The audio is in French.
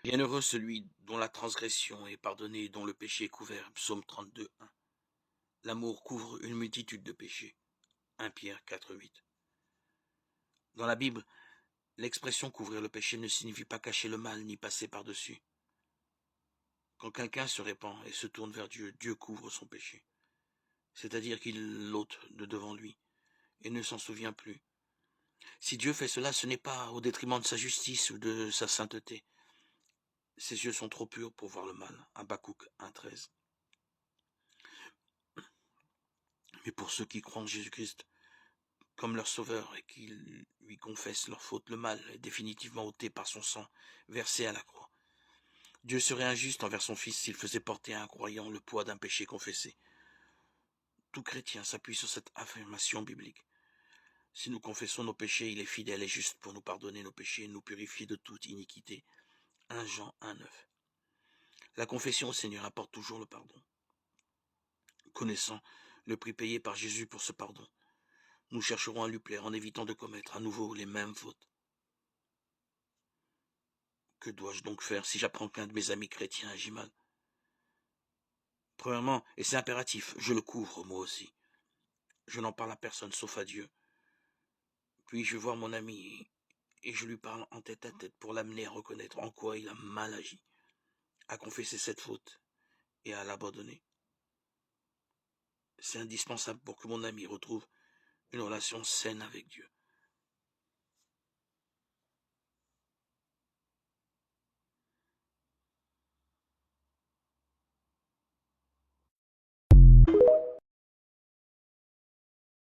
Bienheureux celui dont la transgression est pardonnée et dont le péché est couvert. Psaume 32, 1. L'amour couvre une multitude de péchés. 1 Pierre 4, 8. Dans la Bible, l'expression couvrir le péché ne signifie pas cacher le mal ni passer par-dessus. Quand quelqu'un se répand et se tourne vers Dieu, Dieu couvre son péché. C'est-à-dire qu'il l'ôte de devant lui et ne s'en souvient plus. Si Dieu fait cela, ce n'est pas au détriment de sa justice ou de sa sainteté. Ses yeux sont trop purs pour voir le mal. Habakkuk 1,13. Mais pour ceux qui croient en Jésus-Christ comme leur sauveur et qui lui confessent leurs fautes, le mal est définitivement ôté par son sang versé à la croix. Dieu serait injuste envers son Fils s'il faisait porter à un croyant le poids d'un péché confessé. Tout chrétien s'appuie sur cette affirmation biblique. Si nous confessons nos péchés, il est fidèle et juste pour nous pardonner nos péchés et nous purifier de toute iniquité. 1 Jean 1,9. La confession au Seigneur apporte toujours le pardon. Connaissant le prix payé par Jésus pour ce pardon, nous chercherons à lui plaire en évitant de commettre à nouveau les mêmes fautes. Que dois-je donc faire si j'apprends qu'un de mes amis chrétiens agit mal? Premièrement, et c'est impératif, je le couvre moi aussi. Je n'en parle à personne sauf à Dieu. Puis je vois mon ami et je lui parle en tête à tête pour l'amener à reconnaître en quoi il a mal agi, à confesser cette faute et à l'abandonner. C'est indispensable pour que mon ami retrouve une relation saine avec Dieu.